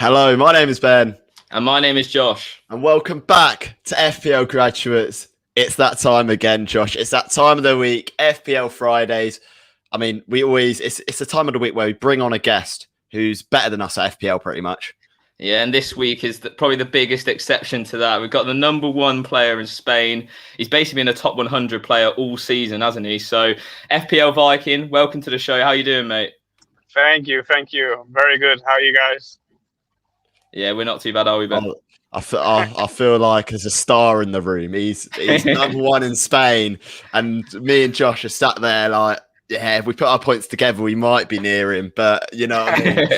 Hello, my name is Ben. And my name is Josh. And welcome back to FPL Graduates. It's that time again, Josh. It's that time of the week, FPL Fridays. I mean, it's the time of the week where we bring on a guest who's better than us at FPL pretty much. Yeah, and this week is probably the biggest exception to that. We've got the number one player in Spain. He's basically been a top 100 player all season, hasn't he? So, FPL Viking, welcome to the show. How you doing, mate? Thank you. Very good. How are you guys? Yeah, we're not too bad, are we, Ben? I feel like there's a star in the room. He's number one in Spain, and me and Josh are sat there like, yeah, if we put our points together, we might be near him. But you know what I mean?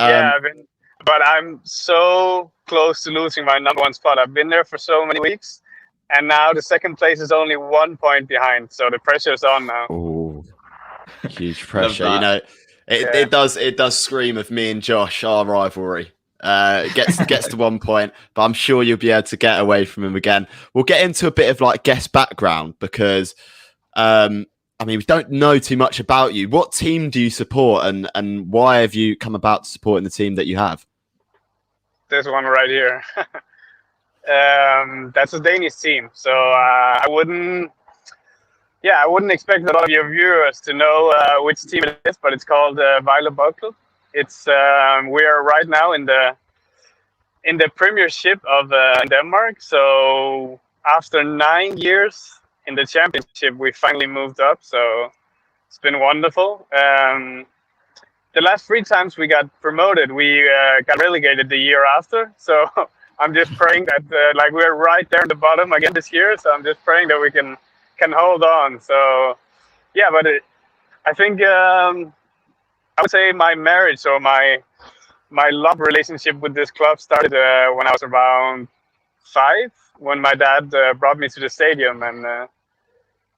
Yeah, but I'm so close to losing my number one spot. I've been there for so many weeks, and now the second place is only 1 point behind. So the pressure's on now. Oh, huge pressure. You know, it does scream of me and Josh, our rivalry. Gets to 1 point, but I'm sure you'll be able to get away from him again. We'll get into a bit of like guest background because I mean, we don't know too much about you. What team do you support, and why have you come about supporting the team that you have? This one right here. That's a Danish team, so I wouldn't expect a lot of your viewers to know which team it is, but it's called FpL. It's we are right now in the Premiership of Denmark. So after 9 years in the championship, we finally moved up. So it's been wonderful. The last 3 times we got promoted, we got relegated the year after. So I'm just praying that like we're right there at the bottom again this year. So I'm just praying that we can hold on. So yeah, but I think I would say my marriage or my love relationship with this club started when I was around 5, when my dad brought me to the stadium, and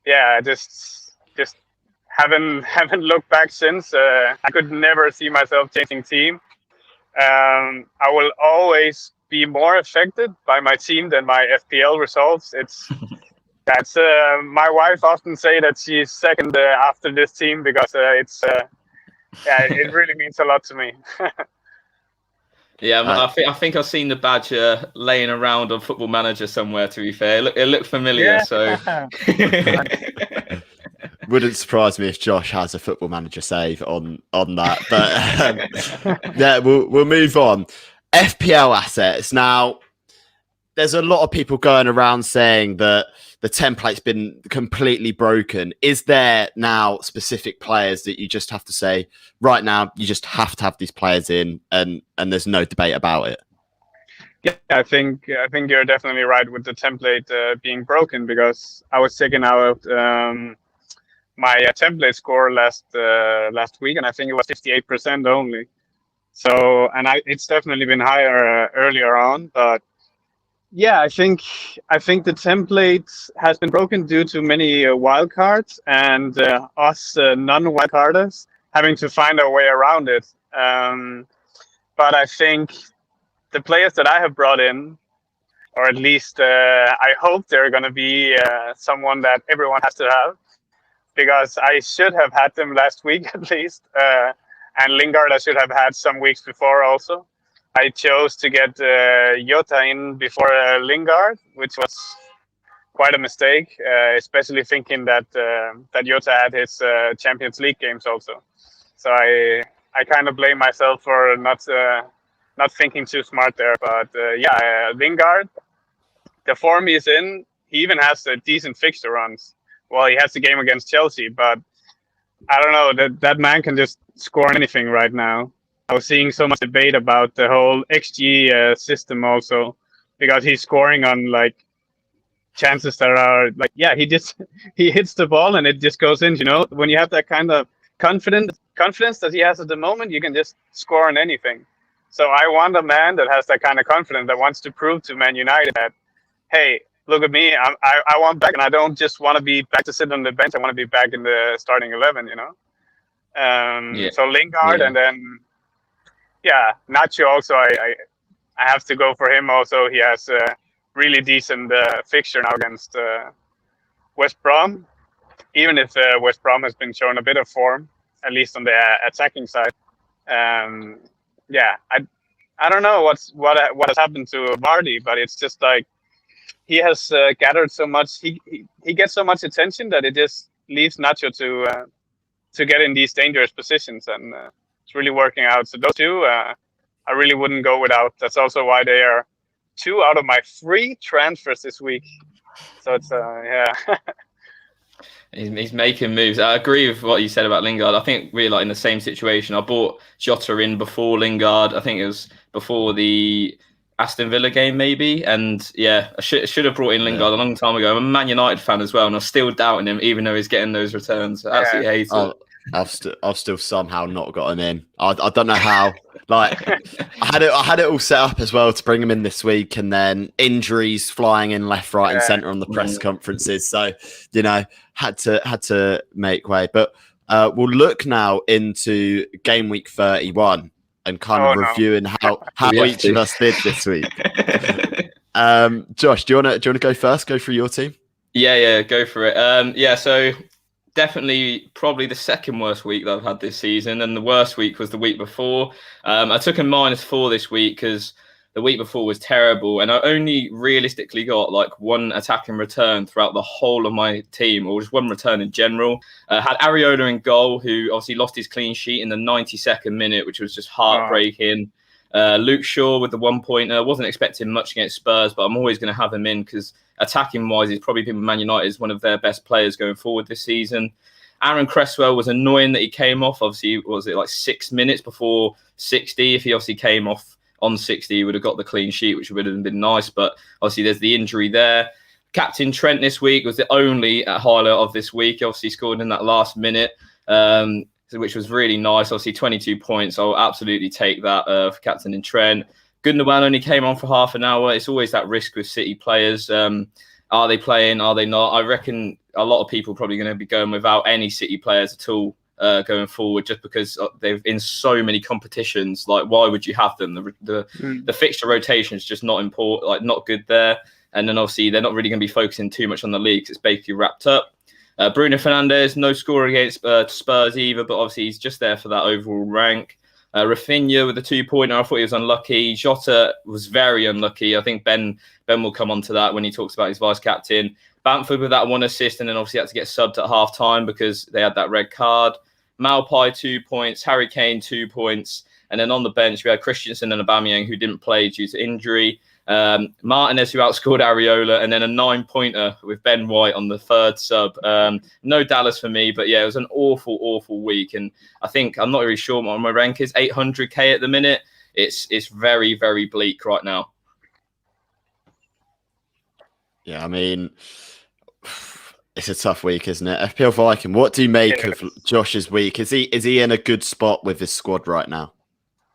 yeah, just haven't looked back since. I could never see myself changing team. I will always be more affected by my team than my FPL results. That's my wife often say that she's second after this team because it really means a lot to me. Yeah, I think I've seen the badge laying around on Football Manager somewhere. To be fair, it looked familiar. Yeah. So wouldn't surprise me if Josh has a Football Manager save on that. But yeah, we'll move on. FPL assets now. There's a lot of people going around saying that the template's been completely broken. Is there now specific players that you just have to say, right now, you just have to have these players in and there's no debate about it? Yeah, I think you're definitely right with the template being broken, because I was checking out my template score last week, and I think it was 58% only. So, and it's definitely been higher earlier on, but yeah, I think the template has been broken due to many wildcards and us non-wildcarders having to find our way around it. But I think the players that I have brought in, or at least I hope they're going to be someone that everyone has to have, because I should have had them last week at least, and Lingard I should have had some weeks before also. I chose to get Jota in before Lingard, which was quite a mistake, especially thinking that Jota had his Champions League games also. So I kind of blame myself for not thinking too smart there. But yeah, Lingard, the form he's in, he even has a decent fixture runs. Well, he has the game against Chelsea, but I don't know, that man can just score anything right now. I was seeing so much debate about the whole XG system also, because he's scoring on like chances that are like, yeah, he hits the ball and it just goes in. You know, when you have that kind of confidence that he has at the moment, you can just score on anything. So I want a man that has that kind of confidence, that wants to prove to Man United that, hey, look at me, I want back, and I don't just want to be back to sit on the bench. I want to be back in the starting 11. You know, so Lingard, and then. Yeah, Nacho also, I have to go for him also. He has a really decent fixture now against West Brom, even if West Brom has been showing a bit of form, at least on the attacking side. I don't know what has happened to Vardy, but it's just like he has gathered so much. He gets so much attention that it just leaves Nacho to get in these dangerous positions, and it's really working out. So those two, I really wouldn't go without. That's also why they are 2 out of my 3 transfers this week. So it's yeah. He's making moves. I agree with what you said about Lingard. I think we're like in the same situation. I bought Jota in before Lingard. I think it was before the Aston Villa game, maybe. And yeah, I should have brought in Lingard a long time ago. I'm a Man United fan as well, and I'm still doubting him, even though he's getting those returns. I absolutely hate it. I've still somehow not got him in. I don't know how. Like I had it all set up as well to bring him in this week, and then injuries flying in left, right, and centre on the press conferences. So had to make way. But we'll look now into game week 31 and kind of reviewing how each of us did this week. Josh, do you want to go first? Go through your team. Yeah, go for it. So definitely probably the second worst week that I've had this season, and the worst week was the week before. I took a -4 this week because the week before was terrible, and I only realistically got like 1 attacking return throughout the whole of my team, or just 1 return in general. Had Areola in goal, who obviously lost his clean sheet in the 92nd minute, which was just heartbreaking. Luke Shaw with the 1-pointer. Wasn't expecting much against Spurs, but I'm always going to have him in because attacking wise, he's probably been Man United is one of their best players going forward this season. Aaron Cresswell was annoying that he came off. Obviously, was it like 6 minutes before 60? If he obviously came off on 60, he would have got the clean sheet, which would have been nice. But obviously, there's the injury there. Captain Trent this week was the only highlight of this week. He obviously scored in that last minute, which was really nice. Obviously, 22 points. I'll absolutely take that for captain in Trent. Gundogan only came on for half an hour. It's always that risk with City players. Are they playing? Are they not? I reckon a lot of people are probably going to be going without any City players at all going forward, just because they've in so many competitions. Like, why would you have them? The fixture rotation is just not important, like not good there. And then obviously they're not really going to be focusing too much on the league. It's basically wrapped up. Bruno Fernandes, no score against Spurs either, but obviously he's just there for that overall rank. Rafinha with the 2-pointer, I thought he was unlucky. Jota was very unlucky. I think Ben will come on to that when he talks about his vice captain. Bamford with that 1 assist, and then obviously had to get subbed at half time because they had that red card. Malpai 2 points, Harry Kane 2 points, and then on the bench we had Christensen and Aubameyang who didn't play due to injury. Martinez who outscored Areola, and then a 9-pointer with Ben White on the 3rd sub. No Dallas for me, but yeah, it was an awful week, and I think I'm not really sure what my rank is. 800k at the minute. It's very, very bleak right now. Yeah, I mean, it's a tough week, isn't it? FPL Viking, what do you make of Josh's week? Is he in a good spot with his squad right now?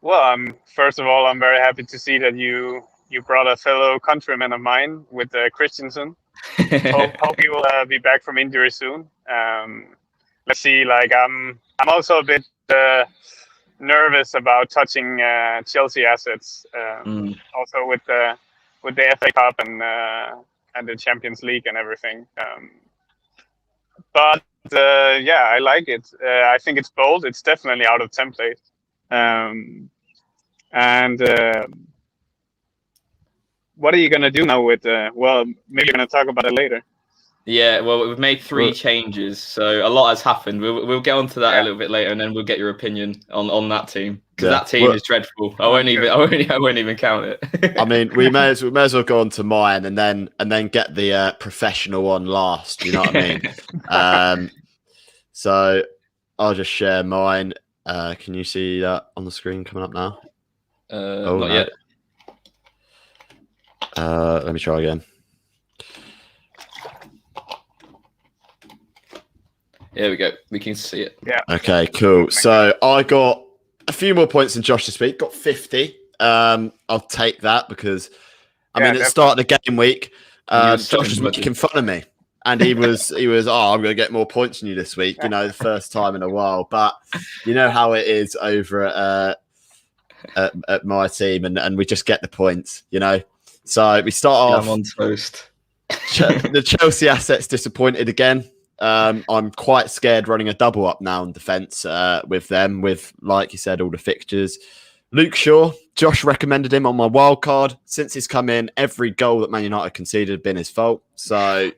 Well, first of all, I'm very happy to see that you brought a fellow countryman of mine with Christensen. Hope he will be back from injury soon. Let's see. Like I'm also a bit nervous about touching Chelsea assets. Also with the FA Cup and the Champions League and everything. But I like it. I think it's bold. It's definitely out of template. What are you going to do now with, well, maybe you're going to talk about it later. Yeah, well, we've made 3 changes, so a lot has happened. We'll get onto that a little bit later, and then we'll get your opinion on that team, because that team is dreadful. I won't even count it. I mean, we may as well go on to mine and then get the professional one last. You know what I mean? So I'll just share mine. Can you see that on the screen coming up now? Not yet. Let me try again. Here we go. We can see it. Yeah. Okay, cool. So I got a few more points than Josh this week. Got 50. I'll take that because, at the start of the game week, Josh was making fun of me. And he was, I'm going to get more points than you this week, the first time in a while. But you know how it is over at my team, and we just get the points, So we start off. I'm on toast. The Chelsea assets disappointed again. I'm quite scared running a double up now in defence with them, with, like you said, all the fixtures. Luke Shaw, Josh recommended him on my wild card. Since he's come in, every goal that Man United conceded had been his fault. So,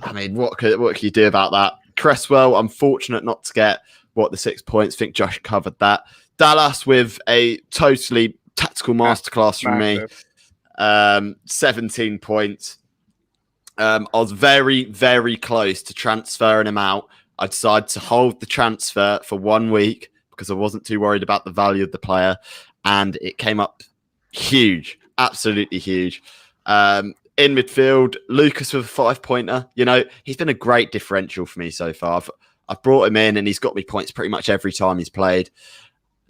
I mean, what can you do about that? Cresswell, unfortunate not to get the 6 points. I think Josh covered that. Dallas with a totally tactical masterclass from me. 17 points. I was very, very close to transferring him out. I decided to hold the transfer for 1 week because I wasn't too worried about the value of the player. And it came up huge, absolutely huge. In midfield, Lucas with a 5-pointer. You know, he's been a great differential for me so far. I've brought him in and he's got me points pretty much every time he's played.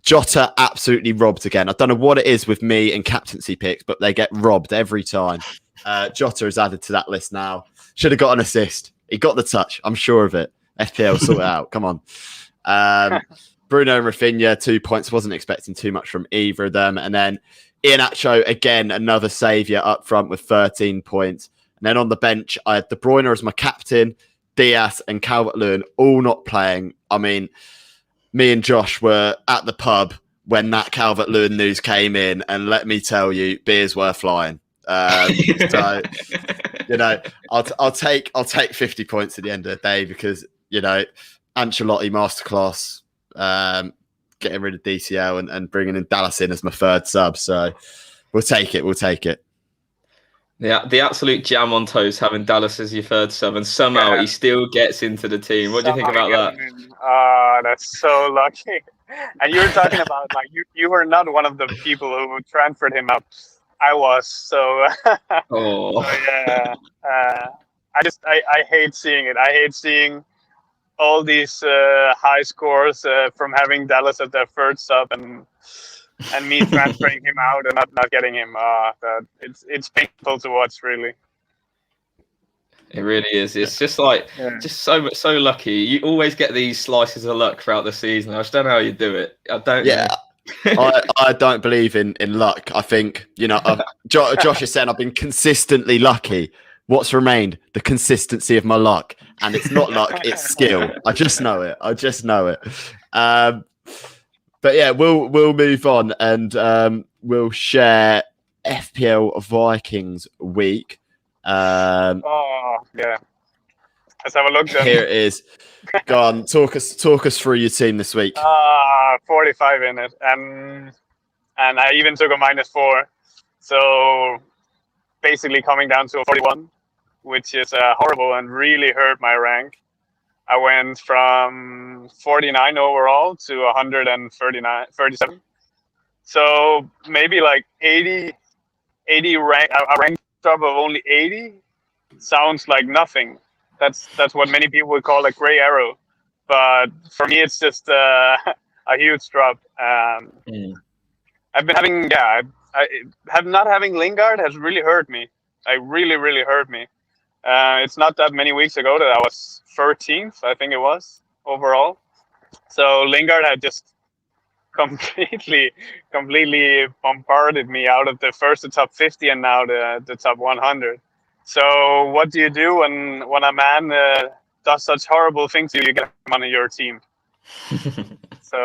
Jota absolutely robbed again. I don't know what it is with me and captaincy picks, but they get robbed every time. Jota is added to that list now. Should have got an assist. He got the touch. I'm sure of it. FPL, sort it out. Come on. Bruno and Rafinha, 2 points. Wasn't expecting too much from either of them. And then Iheanacho, again, another saviour up front with 13 points. And then on the bench, I had De Bruyne as my captain, Diaz and Calvert-Lewin all not playing. I mean, me and Josh were at the pub when that Calvert-Lewin news came in. And let me tell you, beers were flying. So, you know, I'll take 50 points at the end of the day because, you know, Ancelotti masterclass. Getting rid of DCL and bringing in Dallas in as my third sub. So we'll take it. Yeah, the absolute jam on toast having Dallas as your third sub, and somehow he still gets into the team. What do you think about that? That's so lucky. And you were talking about like you were not one of the people who transferred him up. I was. So, oh. So yeah. I hate seeing it. I hate seeing all these high scores from having Dallas at their third sub and me transferring him out and not getting him. It's painful to watch, really. It really is. It's just like just so lucky. You always get these slices of luck throughout the season. I just don't know how you do it. I don't. Yeah. I don't believe in luck. I think, you know, Josh is saying I've been consistently lucky. What's remained? The consistency of my luck. And it's not luck, it's skill. I just know it. But yeah, we'll move on and we'll share FPL Vikings week. Yeah. Let's have a look then. Here it is. Go on, talk us through your team this week. 45 in it. And I even took a -4. So basically coming down to a 41. Which is horrible and really hurt my rank. I went from 49 overall to 137. So maybe like 80 rank, a rank drop of only 80 sounds like nothing. That's what many people would call a gray arrow. But for me, it's just a huge drop. I've been having, not having Lingard has really hurt me. Like really hurt me. It's not that many weeks ago that I was 13th, I think it was, overall. So Lingard had just completely bombarded me out of the top 50 and now the top 100. So what do you do when a man does such horrible things to you? You get him on your team. So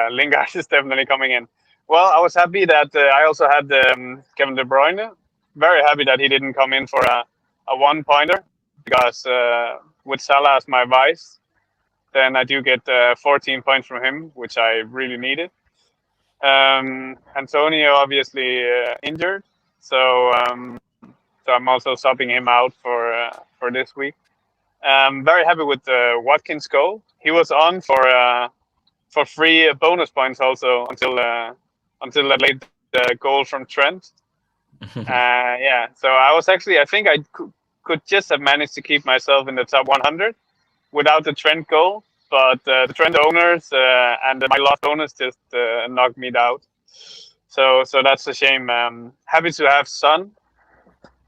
Lingard is definitely coming in. Well, I was happy that I also had Kevin De Bruyne. Very happy that he didn't come in for a 1-pointer because with Salah as my vice, then I do get 14 points from him, which I really needed. Antonio obviously injured, so I'm also subbing him out for this week. Very happy with Watkins' goal. He was on for free bonus points also until that late goal from Trent. So I was actually, I think I could just have managed to keep myself in the top 100 without the Trent goal, but the Trent owners and my lost bonus just knocked me out. So that's a shame. Happy to have Son,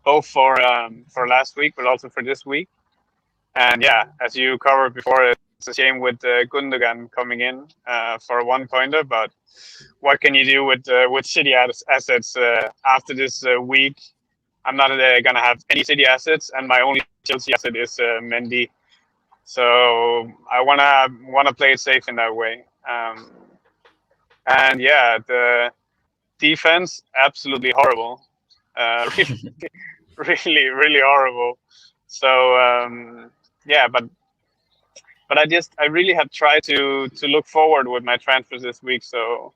both for last week, but also for this week. And yeah, as you covered before, it's a shame with Gundogan coming in for a 1-pointer, but what can you do with City assets after this week? I'm not going to have any City assets, and my only Chelsea asset is Mendy. So I want to play it safe in that way. And yeah, defense, absolutely horrible. Really, really horrible. So yeah, but I really have tried to look forward with my transfers this week. So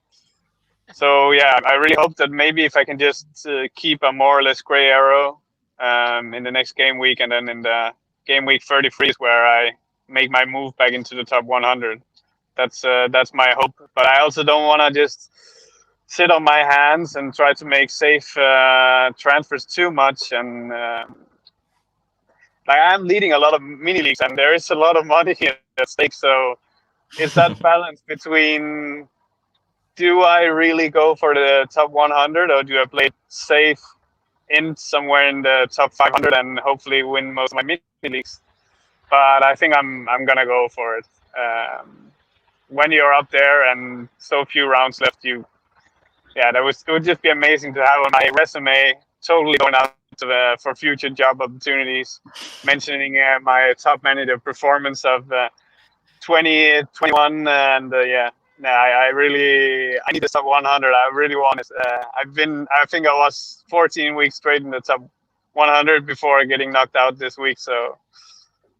yeah, I really hope that maybe if I can just keep a more or less gray arrow in the next game week, and then in the game week 33 is where I make my move back into the top 100. That's my hope. But I also don't want to just sit on my hands and try to make safe transfers too much. And like, I'm leading a lot of mini leagues, and there is a lot of money at stake. So it's that balance between, do I really go for the top 100, or do I play it safe in somewhere in the top 500 and hopefully win most of my mini leagues? But I think I'm gonna go for it. When you're up there and so few rounds left, it would just be amazing to have on my resume, totally going out for future job opportunities, mentioning my top manager performance of 2021, and I need the top 100. I really want it. I think I was 14 weeks straight in the top 100 before getting knocked out this week. So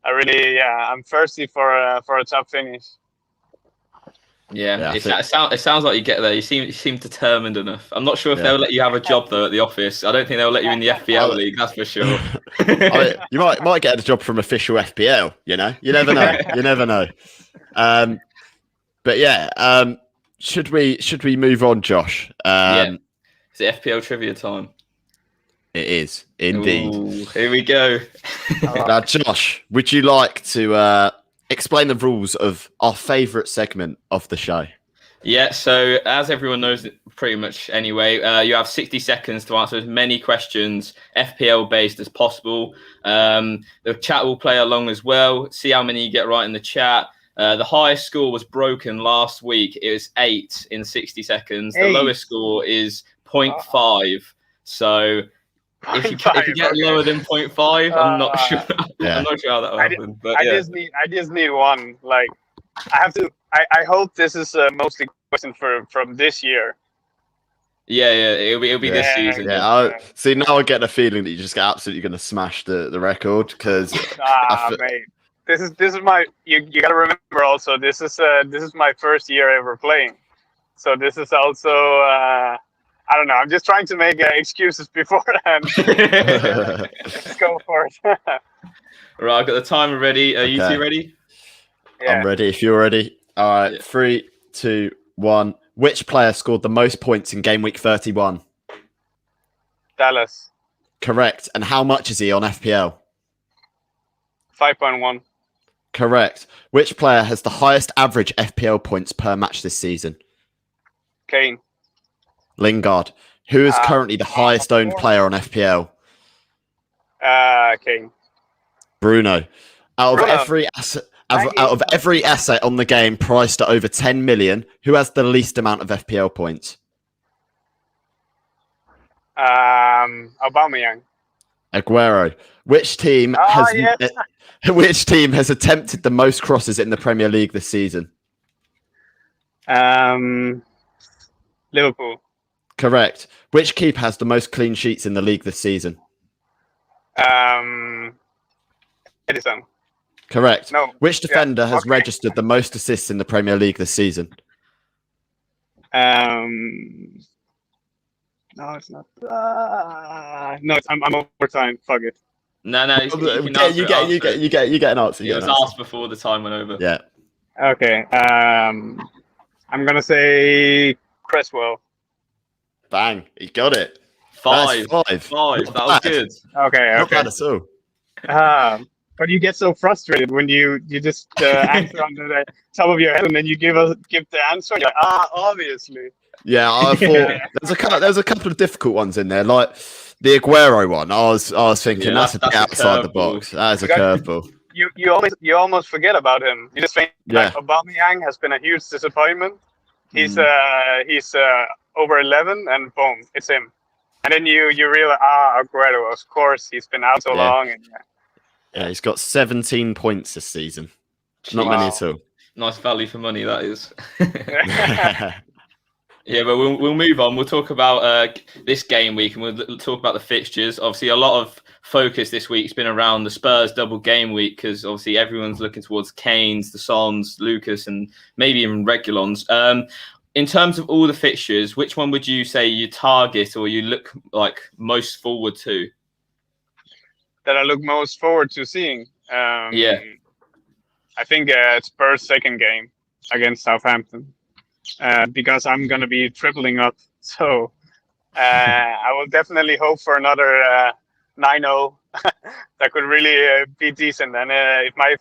I'm thirsty for a top finish. Yeah, it sounds like you get there. You seem determined enough. I'm not sure if they'll let you have a job though at the office. I don't think they'll let you in the FPL league. That's for sure. You might get a job from official FPL. You never know. You never know. But yeah, should we move on, Josh? Is it FPL Trivia time? It is indeed. Ooh, here we go. Now, Josh, would you like to explain the rules of our favourite segment of the show? Yeah, so as everyone knows pretty much anyway, you have 60 seconds to answer as many questions FPL based as possible. The chat will play along as well. See how many you get right in the chat. The highest score was broken last week. It was 8 in 60 seconds. The lowest score is 0.5. So if you get lower than 0.5, I'm not sure. I'm not sure how that will happen. But I just need one. Like, I have to. I hope this is mostly question from this year. Yeah, it'll be this season. Yeah, see, now I get the feeling that you're just absolutely going to smash the record, because mate, this is my. You got to remember also, this is my first year ever playing, so this is also. I don't know. I'm just trying to make excuses beforehand. Let's go for it. Right, I've got the timer ready. Are you two ready? Yeah. I'm ready. If you're ready. All right. 3, 2, 1. Which player scored the most points in game week 31? Dallas. Correct. And how much is he on FPL? 5.1. Correct. Which player has the highest average FPL points per match this season? Kane. Lingard. Who is currently the highest owned player on FPL? Kane. Bruno. Out of every asset on the game priced at over 10 million, who has the least amount of FPL points? Aubameyang. Aguero. Which team has attempted the most crosses in the Premier League this season? Liverpool. Correct. Which keeper has the most clean sheets in the league this season? Edison. Correct. No. Which defender has registered the most assists in the Premier League this season? No, it's not. No, I'm over time. Fuck it. No. You get an answer. It was asked before the time went over. Yeah. Okay. I'm gonna say Cresswell. Bang! He got it. 5. That's 5. That was good. Okay. Not bad at all. But you get so frustrated when you just answer on the top of your head, and then you give the answer. You're like, obviously. Yeah, I thought there's a couple of difficult ones in there, like the Aguero one. I was thinking that's a bit outside the box. That is a curveball. You almost forget about him. You just think like, Aubameyang has been a huge disappointment. He's over 11, and boom, it's him. And then you realize, Aguero, of course, he's been out so long. And, yeah, he's got 17 points this season. Not many at all. Nice value for money, that is. Yeah, but we'll move on. We'll talk about this game week, and we'll talk about the fixtures. Obviously, a lot of focus this week's been around the Spurs double game week because obviously everyone's looking towards Kane's, the Sons, Lucas, and maybe even Regulons. In terms of all the fixtures, which one would you say you target or you look like most forward to? That I look most forward to seeing. Yeah. I think Spurs' second game against Southampton. Because I'm going to be tripling up. So I will definitely hope for another 9-0 that could really be decent. And if my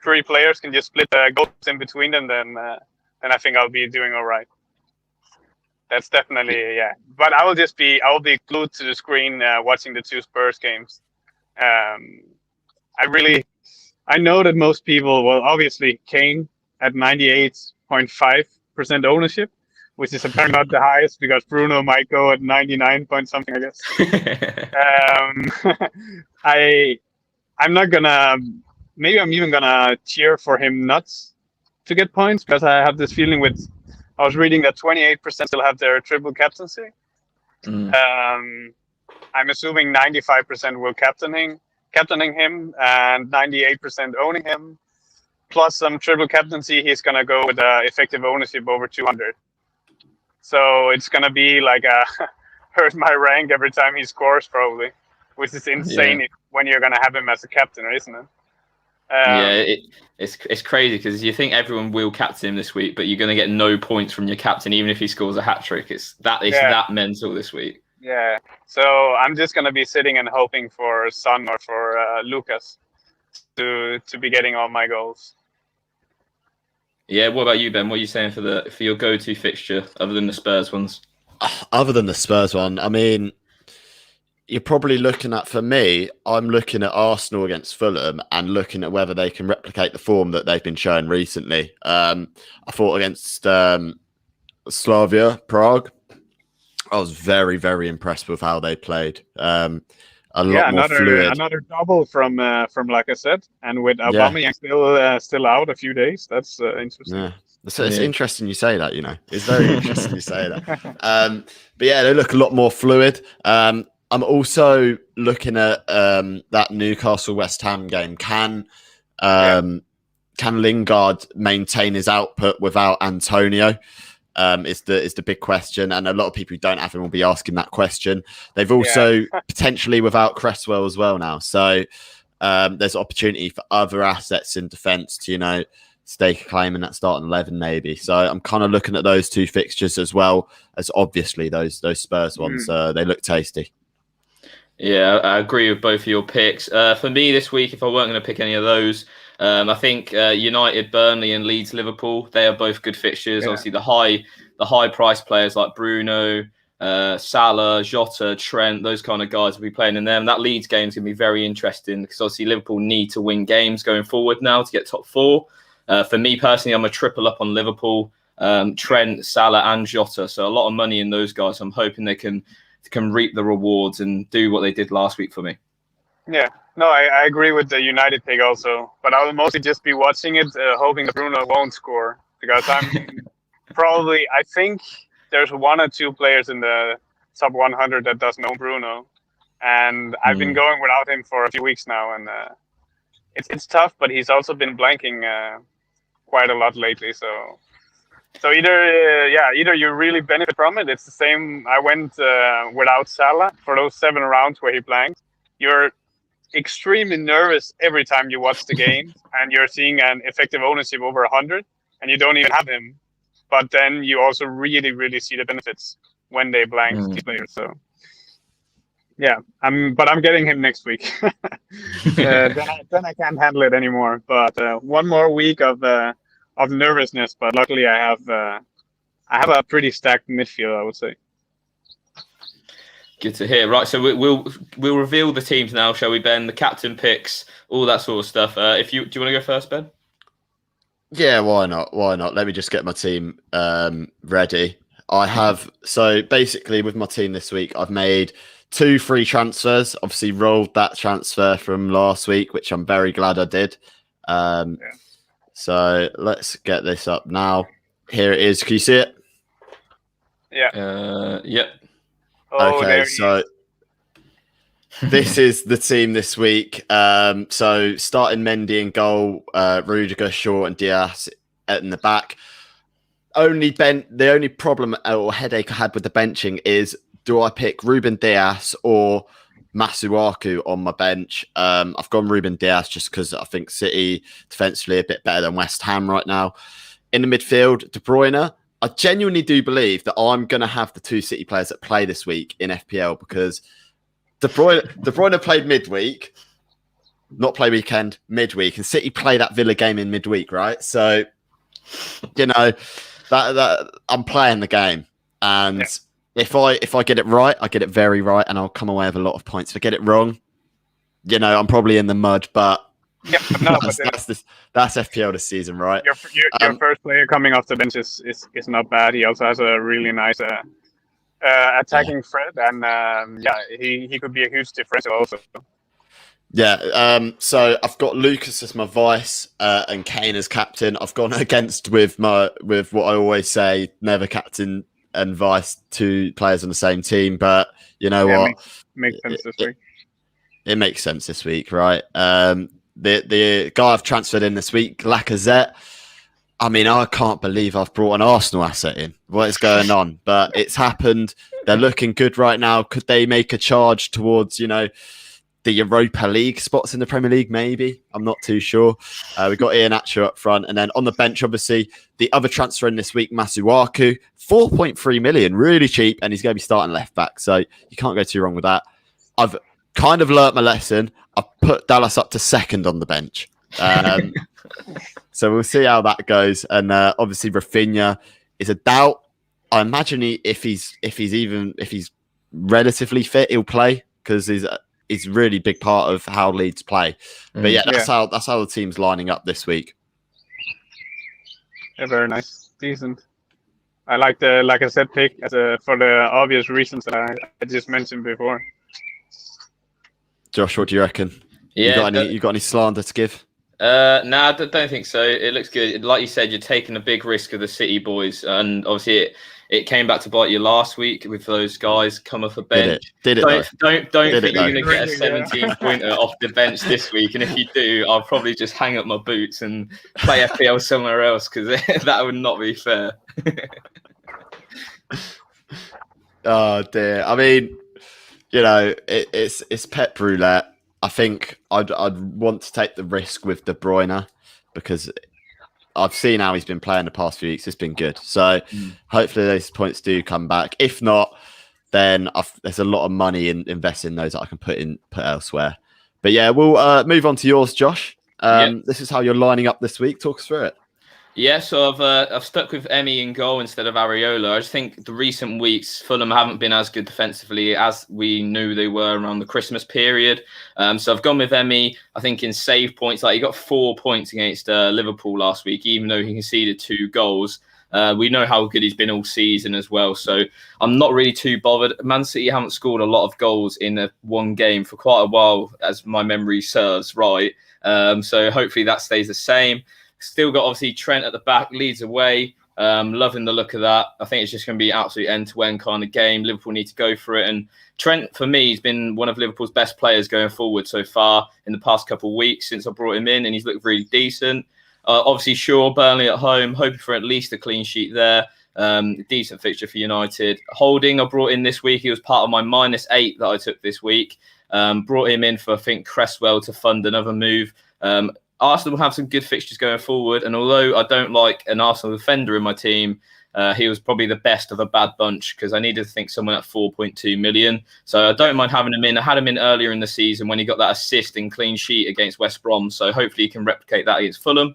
3 players can just split the goals in between them, then I think I'll be doing all right. That's definitely, yeah. But I will be glued to the screen watching the 2 Spurs games. I know that most people, well, obviously Kane at 98.5% ownership, which is apparently not the highest because Bruno might go at 99 point something, I guess. I'm not gonna. Maybe I'm even gonna cheer for him nuts to get points because I have this feeling with. I was reading that 28% still have their triple captaincy. I'm assuming 95% will captaining him and 98% owning him. Plus some triple captaincy, he's going to go with effective ownership over 200. So it's going to be like hurt my rank every time he scores probably, which is insane when you're going to have him as a captain, isn't it? It's crazy because you think everyone will captain him this week, but you're going to get no points from your captain even if he scores a hat-trick. It's that mental this week. Yeah, so I'm just going to be sitting and hoping for Son or for Lucas to be getting all my goals. Yeah, what about you, Ben? What are you saying for your go-to fixture other than the Spurs ones? Other than the Spurs one, I mean, you're probably looking at, for me, I'm looking at Arsenal against Fulham and looking at whether they can replicate the form that they've been showing recently. I thought against Slavia Prague, I was very, very impressed with how they played. A lot more fluid. Another double from Lacazette, and with Aubameyang still out a few days. That's interesting. Yeah. So it's interesting you say that. It's very interesting you say that. But yeah, they look a lot more fluid. I'm also looking at that Newcastle West Ham game. Can Lingard maintain his output without Antonio? Is the big question, and a lot of people who don't have him will be asking that question. They've also potentially without Cresswell as well now, so there's opportunity for other assets in defence to stake a claim in that starting 11 maybe. So I'm kind of looking at those 2 fixtures as well as obviously those Spurs ones. They look tasty. Yeah, I agree with both of your picks. For me this week, if I weren't going to pick any of those, I think United, Burnley, and Leeds, Liverpool, they are both good fixtures. Yeah. Obviously, the high price players like Bruno, Salah, Jota, Trent, those kind of guys will be playing in them. That Leeds game is going to be very interesting because obviously Liverpool need to win games going forward now to get top 4. For me personally, I'm a triple up on Liverpool, Trent, Salah, and Jota. So a lot of money in those guys. I'm hoping they can reap the rewards and do what they did last week for me. Yeah, no, I agree with the United pick also, but I will mostly just be watching it, hoping that Bruno won't score because I think there's 1 or 2 players in the top 100 that doesn't know Bruno, and I've been going without him for a few weeks now, and it's tough, but he's also been blanking quite a lot lately, so either you really benefit from it. It's the same. I went without Salah for those 7 rounds where he blanked. You're extremely nervous every time you watch the game, and you're seeing an effective ownership over 100, and you don't even have him. But then you also really, really see the benefits when they blank these players. So yeah, I'm getting him next week. Then I can't handle it anymore. But 1 more week of nervousness, but luckily I have a pretty stacked midfield, I would say. Good to hear. Right, so we'll reveal the teams now, shall we, Ben? The captain picks, all that sort of stuff. Do you want to go first, Ben? Yeah, why not? Let me just get my team ready. So basically with my team this week, I've made 2 free transfers. Obviously rolled that transfer from last week, which I'm very glad I did. So let's get this up now. Here it is. Can you see it? Yeah. Yep. Oh, Okay, there he so is. this is the team this week. So starting Mendy in goal, Rudiger, Shaw, and Diaz in the back. The only problem or headache I had with the benching is, do I pick Ruben Diaz or Masuaku on my bench? I've gone Ruben Diaz just because I think City defensively a bit better than West Ham right now. In the midfield, De Bruyne. I genuinely do believe that I'm going to have the two City players that play this week in FPL because De Bruyne played midweek, not play weekend, midweek, and City play that Villa game in midweek, right? So, that I'm playing the game, and if I get it right, I get it very right, and I'll come away with a lot of points. If I get it wrong, I'm probably in the mud, but that's FPL this season, right? Your first player coming off the bench is not bad. He also has a really nice attacking threat, and he could be a huge differential also. Yeah, so I've got Lucas as my vice and Kane as captain. I've gone against with what I always say: never captain and vice two players on the same team. But you know what? Makes sense this week. It makes sense this week, right? The guy I've transferred in this week, Lacazette. I mean, I can't believe I've brought an Arsenal asset in. What is going on? But it's happened. They're looking good right now. Could they make a charge towards, the Europa League spots in the Premier League? Maybe. I'm not too sure. We've got Iheanacho up front. And then on the bench, obviously, the other transfer in this week, Masuaku, 4.3 million, really cheap. And he's going to be starting left back. So you can't go too wrong with that. I've kind of learnt my lesson. I've put Dallas up to second on the bench. So we'll see how that goes. And obviously Rafinha is a doubt. I imagine if he's relatively fit, he'll play because he's a really big part of how Leeds play. But that's how the team's lining up this week. Yeah, very nice, decent. I like the Lacazette pick for the obvious reasons that I just mentioned before. Josh, what do you reckon? Yeah, you got any slander to give? No, I don't think so. It looks good. Like you said, you're taking a big risk of the City boys, and obviously it came back to bite you last week with those guys come off the bench. Did it? Don't think you're going to get a 17-pointer off the bench this week, and if you do, I'll probably just hang up my boots and play FPL somewhere else because that would not be fair. Oh dear. I mean, it's Pep roulette. I think I'd want to take the risk with De Bruyne because I've seen how he's been playing the past few weeks. It's been good. So hopefully those points do come back. If not, then there's a lot of money in investing in those that I can put elsewhere. But yeah, we'll move on to yours, Josh. This is how you're lining up this week. Talk us through it. Yeah, so I've stuck with Emi in goal instead of Areola. I just think the recent weeks, Fulham haven't been as good defensively as we knew they were around the Christmas period. So I've gone with Emi. I think in save points, he got 4 points against Liverpool last week, even though he conceded 2 goals. We know how good he's been all season as well. So I'm not really too bothered. Man City haven't scored a lot of goals in one game for quite a while, as my memory serves right. So hopefully that stays the same. Still got obviously Trent at the back, leads away. Loving the look of that. I think it's just going to be an absolute end-to-end kind of game. Liverpool need to go for it. And Trent, for me, has been one of Liverpool's best players going forward so far in the past couple of weeks since I brought him in, and he's looked really decent. Obviously, Shaw, Burnley at home, hoping for at least a clean sheet there. Decent fixture for United. Holding, I brought in this week. He was part of my -8 that I took this week. Brought him in for, I think, Cresswell to fund another move. Arsenal will have some good fixtures going forward. And although I don't like an Arsenal defender in my team, he was probably the best of a bad bunch because I needed to think someone at 4.2 million. So I don't mind having him in. I had him in earlier in the season when he got that assist and clean sheet against West Brom. So hopefully he can replicate that against Fulham.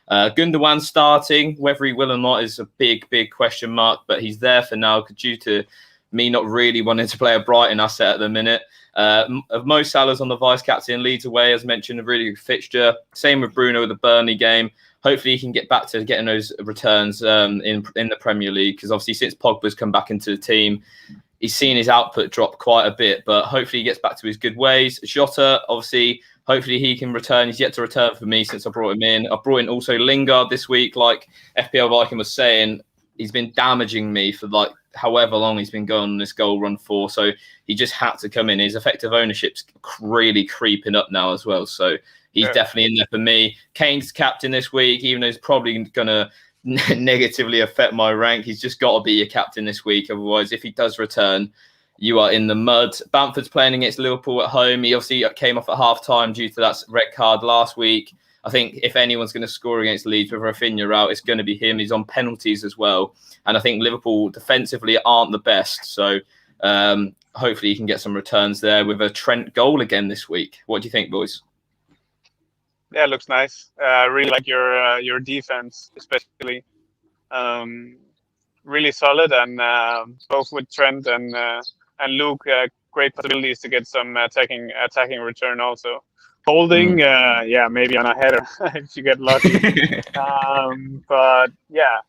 Gundogan starting, whether he will or not is a big, big question mark, but he's there for now due to me not really wanting to play a Brighton asset at the minute. Mo Salah's on the vice captain, leads away, as mentioned, a really good fixture. Same with Bruno with the Burnley game. Hopefully he can get back to getting those returns in the Premier League because obviously since Pogba's come back into the team, he's seen his output drop quite a bit, but hopefully he gets back to his good ways. Jota, obviously, hopefully he can return. He's yet to return for me since I brought him in. I brought in also Lingard this week, like FPL Viking was saying. he's been damaging me for like however long he's been going on this goal run for. So he just had to come in. His effective ownership's really creeping up now as well. So he's definitely in there for me. Kane's captain this week, even though he's probably going to negatively affect my rank. He's just got to be your captain this week. Otherwise, if he does return, you are in the mud. Bamford's playing against Liverpool at home. He obviously came off at half-time due to that red card last week. I think if anyone's going to score against Leeds with Rafinha out, it's going to be him. He's on penalties as well. And I think Liverpool defensively aren't the best. So hopefully you can get some returns there with a Trent goal again this week. What do you think, boys? Yeah, it looks nice. Really like your defense, especially. Really solid, and both with Trent and Luke, great possibilities to get some attacking return also. Holding, maybe on a header if you get lucky. But yeah,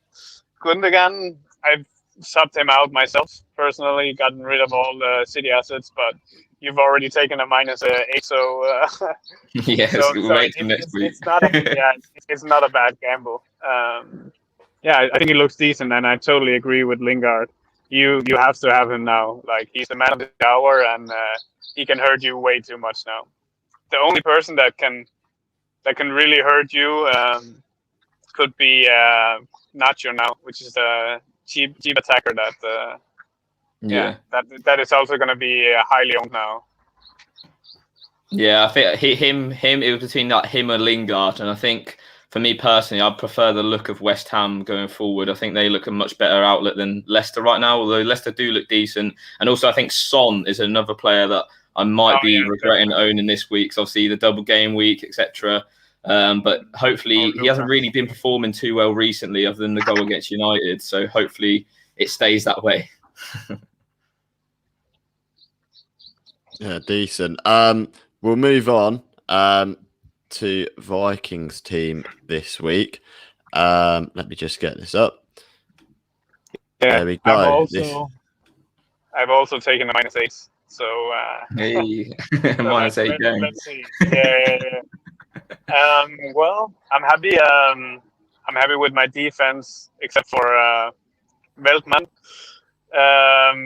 Gundogan, I've subbed him out myself personally, gotten rid of all the City assets, but you've already taken a -8, so it's not a bad gamble. I think he looks decent, and I totally agree with Lingard. You have to have him now. Like, he's the man of the hour, and he can hurt you way too much now. The only person that can really hurt you could be Nacho now, which is a cheap attacker that is also going to be highly owned now. Yeah, I think him. It was between him and Lingard, and I think for me personally, I prefer the look of West Ham going forward. I think they look a much better outlet than Leicester right now, although Leicester do look decent. And also, I think Son is another player that I might be regretting owning this week. So obviously the double game week, etc. But hopefully he hasn't really been performing too well recently, other than the goal against United. So hopefully it stays that way. Yeah, decent. We'll move on to Vikings team this week. Let me just get this up. Yeah, there we go. I've also taken the -8. So hey, -8 games. Let's see. Yeah. Well, I'm happy. I'm happy with my defense, except for Veltman.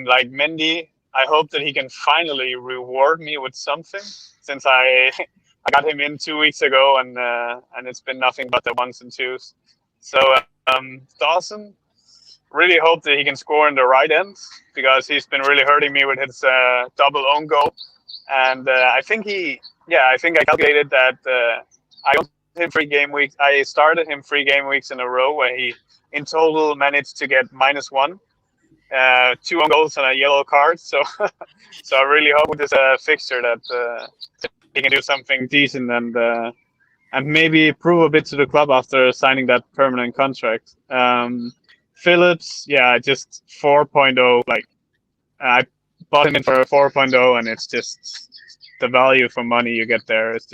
Like Mendy, I hope that he can finally reward me with something, since I got him in 2 weeks ago, and it's been nothing but the 1s and 2s. So Dawson, really hope that he can score in the right end, because he's been really hurting me with his double own goal. And I think I calculated that I owned him 3 game weeks. I started him 3 game weeks in a row where he in total managed to get -1, 2 own goals and a yellow card. So I really hope with this fixture that he can do something decent and maybe prove a bit to the club after signing that permanent contract. Phillips, just 4.0. Like, I bought him in for a 4.0, and it's just the value for money you get there. It's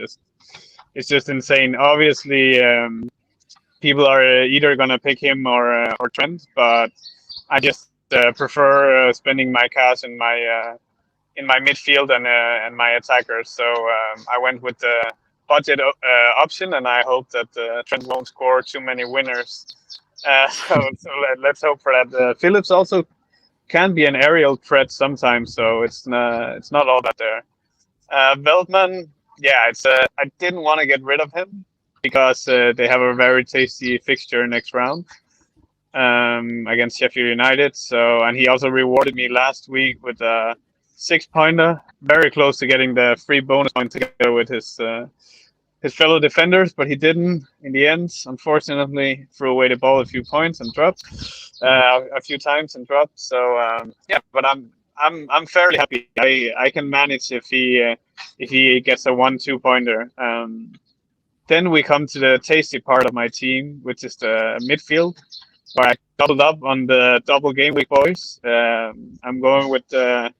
just insane. Obviously, people are either gonna pick him or Trent, but I just prefer spending my cash in my midfield and my attackers. So I went with the budget option, and I hope that Trent won't score too many winners. So let's hope for that. Phillips also can be an aerial threat sometimes, so it's not all that there. Veltman, I didn't want to get rid of him because they have a very tasty fixture next round against Sheffield United. So, and he also rewarded me last week with a 6-pointer, very close to getting the free bonus point together with his fellow defenders, but he didn't in the end. Unfortunately, threw away the ball a few points and dropped a few times and dropped. So but I'm fairly happy. I can manage if he gets a 1-2 pointer. Then we come to the tasty part of my team, which is the midfield, where I doubled up on the double game week boys. I'm going with the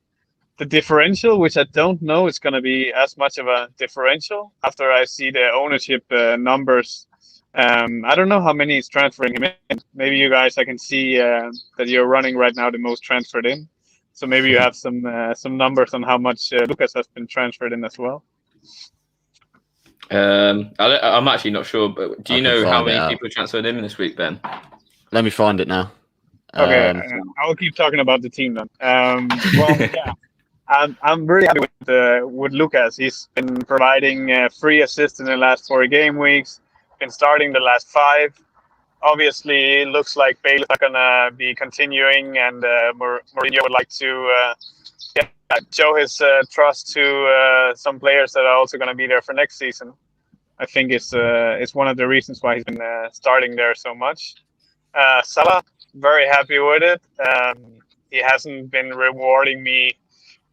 differential, which I don't know is going to be as much of a differential after I see the ownership numbers. I don't know how many is transferring him in. Maybe you guys, I can see that you're running right now the most transferred in. So maybe you have some numbers on how much Lucas has been transferred in as well. I'm actually not sure, but do you know how many people transferred in this week, Ben? Let me find it now. Okay, I will keep talking about the team then. Well, yeah, I'm really happy with Lucas. He's been providing free assists in the last 4 game weeks. Been starting the last 5. Obviously, it looks like Bale's not gonna be continuing, and Mourinho would like to show his trust to some players that are also gonna be there for next season. I think it's one of the reasons why he's been starting there so much. Salah, very happy with it. He hasn't been rewarding me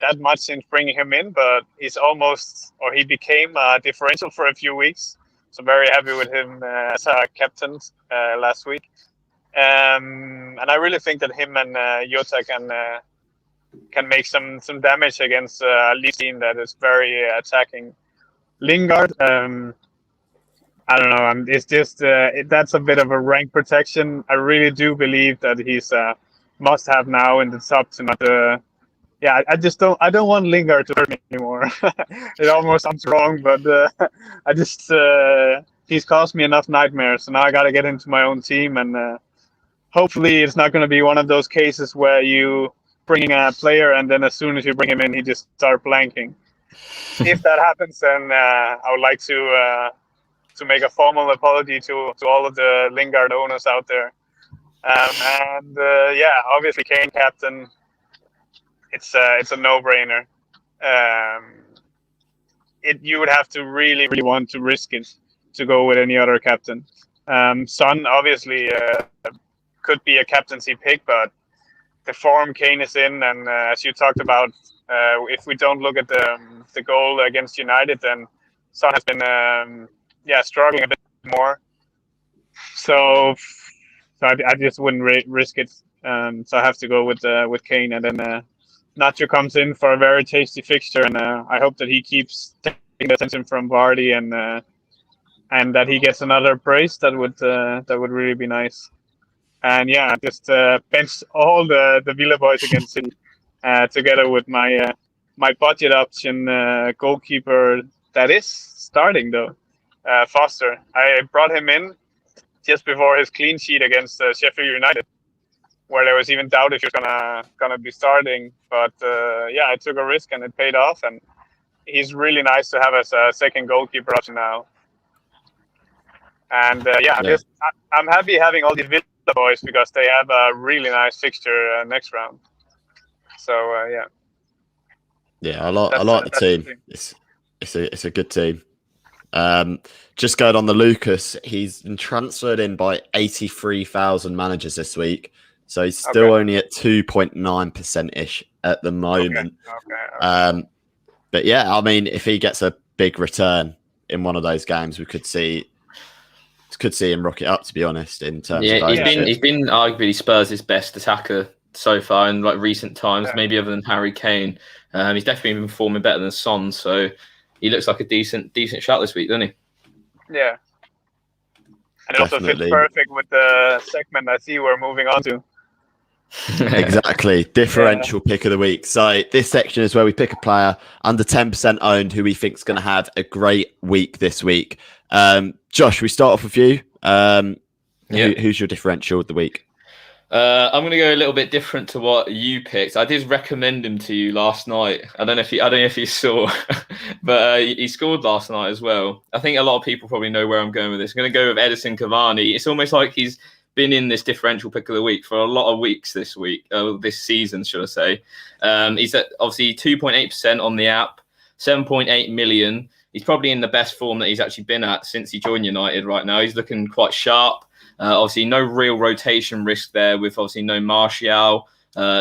that much since bringing him in, but he became a differential for a few weeks. So very happy with him as a captain last week. And I really think that him and Jota can make some damage against a Leeds team that is very attacking. Lingard, I don't know. It's just that's a bit of a rank protection. I really do believe that he's must-have now in the top to not. I just don't. I don't want Lingard to hurt me anymore. It almost sounds wrong, but I just he's caused me enough nightmares. So now I got to get into my own team, and hopefully it's not going to be one of those cases where you bring a player and then as soon as you bring him in, he just starts blanking. If that happens, then I would like to make a formal apology to all of the Lingard owners out there. Obviously Kane captain. It's a no-brainer. You would have to really, really want to risk it to go with any other captain. Son obviously could be a captaincy pick, but the form Kane is in, and as you talked about, if we don't look at the goal against United, then Son has been struggling a bit more. So I just wouldn't risk it. So I have to go with Kane, and then Nacho comes in for a very tasty fixture, and I hope that he keeps taking the attention from Vardy, and that he gets another brace. That would really be nice. And just bench all the Villa boys against City together with my budget option goalkeeper that is starting though. Foster. I brought him in just before his clean sheet against Sheffield United, where there was even doubt if he was gonna be starting. But I took a risk and it paid off, and he's really nice to have as a second goalkeeper option now. And I'm happy having all these Villa boys because they have a really nice fixture next round. So I like the team. It's a good team. Just going on the Lucas, he's been transferred in by 83,000 managers this week, so he's still only at 2.9% ish at the moment. Okay. But I mean, if he gets a big return in one of those games, we could see him rocket up. To be honest, in terms of he's been arguably Spurs' best attacker so far in like recent times, maybe other than Harry Kane. He's definitely been performing better than Son, so he looks like a decent shot this week, doesn't he? Yeah. And it also fits perfect with the segment I see we're moving on to. Exactly. Differential pick of the week. So this section is where we pick a player under 10% owned who we think is going to have a great week this week. Josh, we start off with you. Who's your differential of the week? I'm going to go a little bit different to what you picked. I did recommend him to you last night. I don't know if you saw, but he scored last night as well. I think a lot of people probably know where I'm going with this. I'm going to go with Edison Cavani. It's almost like he's been in this differential pick of the week for a lot of weeks this season, should I say. He's at obviously 2.8% on the app, 7.8 million. He's probably in the best form that he's actually been at since he joined United right now. He's looking quite sharp. Obviously, no real rotation risk there with obviously no Martial.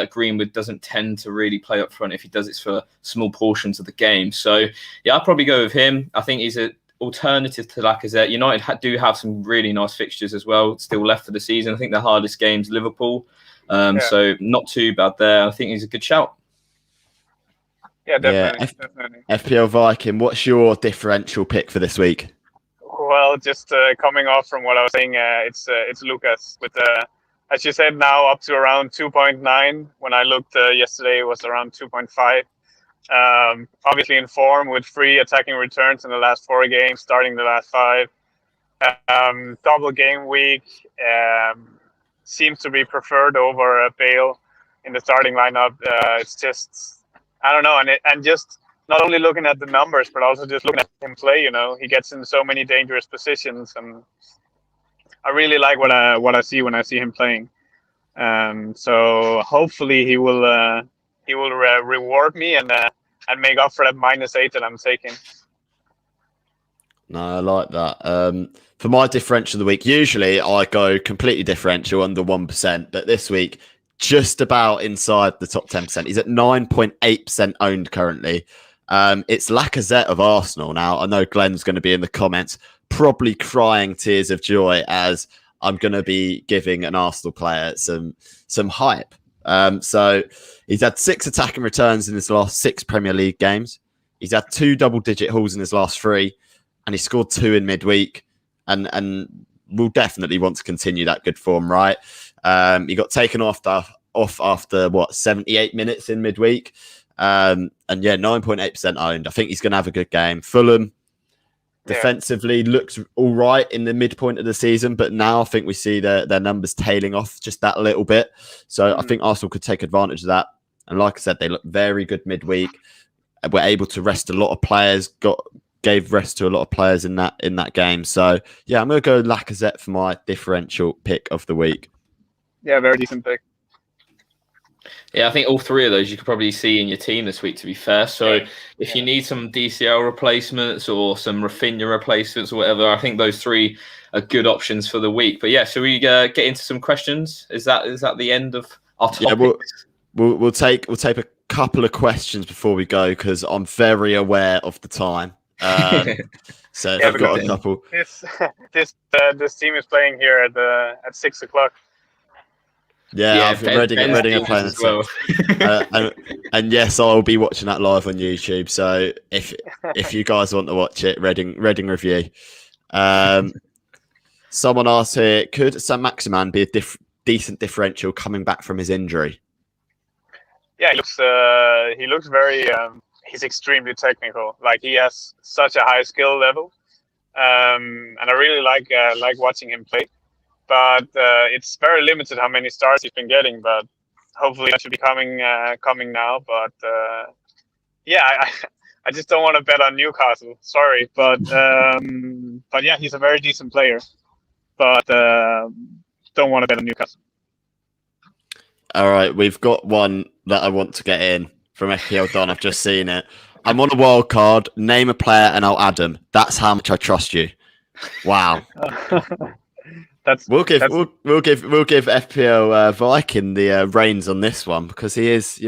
Greenwood doesn't tend to really play up front. If he does, it's for small portions of the game. So, I'll probably go with him. I think he's an alternative to Lacazette. United do have some really nice fixtures as well still left for the season. I think the hardest game's Liverpool. So, not too bad there. I think he's a good shout. Yeah, definitely. FPL Viking, what's your differential pick for this week? Well, just coming off from what I was saying, it's Lucas with as you said, now up to around 2.9. When I looked yesterday, it was around 2.5. Obviously in form with 3 attacking returns in the last 4 games, starting the last 5. Double game week. seems to be preferred over Bale in the starting lineup. It's just, I don't know, and just not only looking at the numbers, but also just looking at him play. He gets in so many dangerous positions, and I really like what I see when I see him playing. So hopefully he will reward me and make up for that -8 that I'm taking. No, I like that. For my differential of the week, usually I go completely differential under 1%, but this week, just about inside the top 10%. He's at 9.8% owned currently. It's Lacazette of Arsenal. Now, I know Glenn's going to be in the comments, probably crying tears of joy as I'm going to be giving an Arsenal player some hype. So he's had 6 attacking returns in his last 6 Premier League games. He's had 2 double-digit hauls in his last 3, and he scored 2 in midweek. And we'll definitely want to continue that good form, right? He got taken off after 78 minutes in midweek. And yeah, 9.8% owned. I think he's going to have a good game. Fulham defensively looks all right in the midpoint of the season, but now I think we see their numbers tailing off just that little bit. So I think Arsenal could take advantage of that. And like I said, they look very good midweek. We're able to rest a lot of players. Gave rest to a lot of players in that game. So yeah, I'm going to go Lacazette for my differential pick of the week. Yeah, very decent pick. Yeah, I think all 3 of those you could probably see in your team this week, to be fair. So if you need some DCL replacements or some Rafinha replacements or whatever, I think those 3 are good options for the week. But yeah, should we get into some questions? Is that the end of our topics? Yeah, we'll take a couple of questions before we go because I'm very aware of the time. So I've got a couple. This team is playing here at 6 o'clock. Yeah, Reading are playing as well. And yes, I'll be watching that live on YouTube. So if you guys want to watch it, Reading review. Someone asked here, could Saint-Maximin be a decent differential coming back from his injury? Yeah, he looks very. He's extremely technical. Like he has such a high skill level, and I really like watching him play. But it's very limited how many stars he's been getting. But hopefully that should be coming now. But I just don't want to bet on Newcastle. Sorry, but yeah, he's a very decent player. But don't want to bet on Newcastle. All right, we've got one that I want to get in from FPL Don. I've just seen it. I'm on a wild card. Name a player and I'll add him. That's how much I trust you. Wow. We'll give FPL Viking the reins on this one because he is,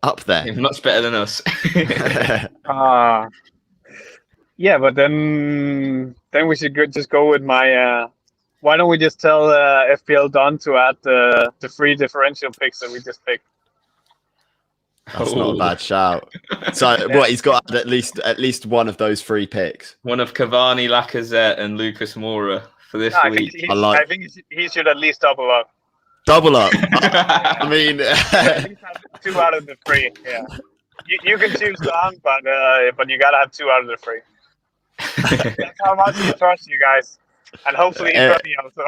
up there. He's much better than us. Yeah, but then we should just go with my. Why don't we just tell FPL Don to add the 3 differential picks that we just picked? That's not a bad shout. So what, he's got at least one of those 3 picks. One of Cavani, Lacazette, and Lucas Moura for this week. I think he should at least double up. Double up. I mean, at least have 2 out of the 3. Yeah, you can choose Don, but you gotta have 2 out of the 3. That's how much he trusts you guys, and hopefully he trusts me also.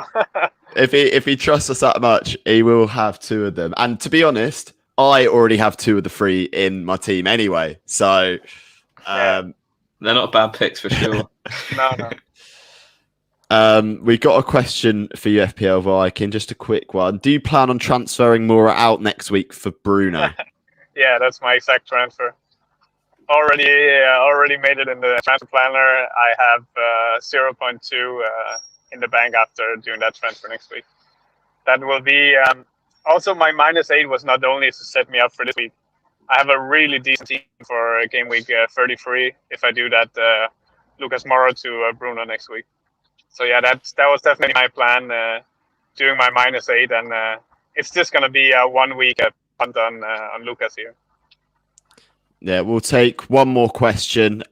if he trusts us that much, he will have 2 of them. And to be honest, I already have 2 of the 3 in my team anyway, so they're not bad picks for sure. No. We got a question for you, FPL Viking. Just a quick one. Do you plan on transferring Moura out next week for Bruno? Yeah, that's my exact transfer. Already made it in the transfer planner. I have 0.2 in the bank after doing that transfer next week. That will be. Also, my -8 was not only to set me up for this week. I have a really decent team for game week 33 if I do that Lucas Moura to Bruno next week. So yeah, that was definitely my plan, doing my -8, and it's just going to be 1 week punt on Lucas here. Yeah, we'll take one more question.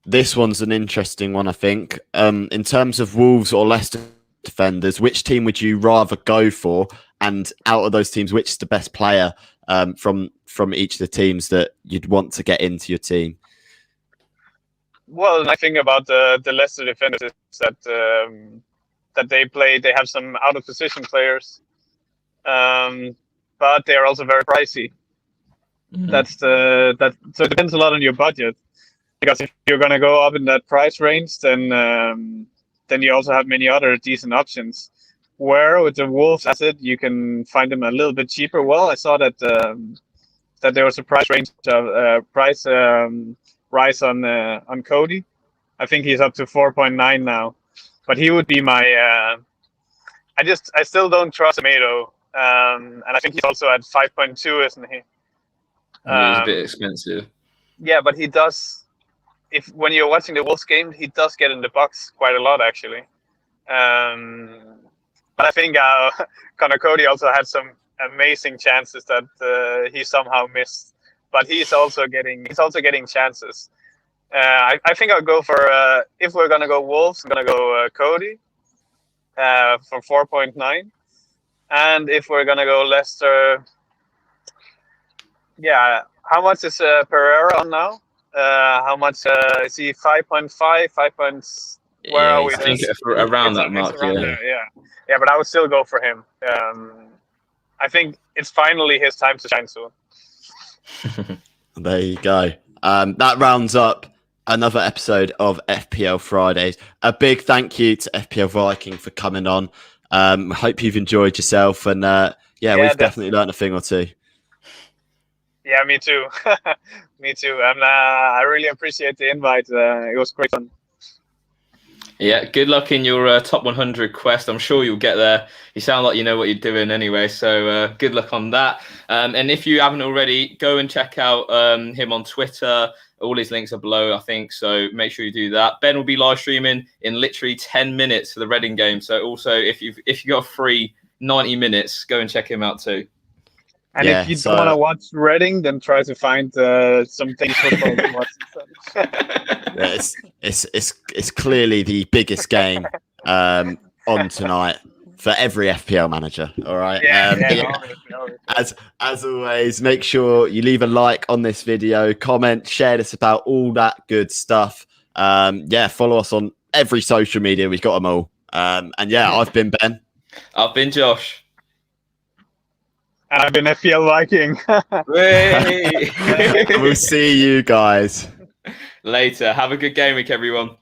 This one's an interesting one, I think. In terms of Wolves or Leicester defenders, which team would you rather go for? And out of those teams, which is the best player from each of the teams that you'd want to get into your team? Well, I think about the Leicester defenders is that that they have some out of position players, but they are also very pricey. So it depends a lot on your budget, because if you're gonna go up in that price range, then you also have many other decent options. Where with the Wolves asset, you can find them a little bit cheaper. Well, I saw that there was a price range of rise on Cody. I think he's up to 4.9 now, but he would be my. I still don't trust Tomato, and I think he's also at 5.2, isn't he? He's a bit expensive. Yeah, but he does. When you're watching the Wolves game, he does get in the box quite a lot, actually. But I think Connor Cody also had some amazing chances that he somehow missed. But he's also getting chances. I think I'll go for if we're gonna go Wolves, I'm gonna go Cody for 4.9, and if we're gonna go Leicester, yeah. How much is Pereira on now? How much is he? 5.5, 5. Where are we? I think around that mark. Yeah, but I would still go for him. I think it's finally his time to shine soon. There you go. That rounds up another episode of FPL Fridays. A big thank you to FPL Viking for coming on. Hope you've enjoyed yourself, and we've definitely learned a thing or two. Yeah, me too. Me too. And I really appreciate the invite. It was great fun. Yeah, good luck in your top 100 quest. I'm sure you'll get there. You sound like you know what you're doing anyway, so good luck on that. And if you haven't already, go and check out him on Twitter. All his links are below, I think, so make sure you do that. Ben will be live streaming in literally 10 minutes for the Reading game. So also, if you got a free 90 minutes, go and check him out too. And if you don't want to watch Reading, then try to find some things football to watch. It's clearly the biggest game on tonight for every FPL manager. All right. Obviously. As always, make sure you leave a like on this video, comment, share this about all that good stuff. Follow us on every social media. We've got them all. I've been Ben. I've been Josh. And I've been FPL Viking. We'll see you guys later. Have a good game week, everyone.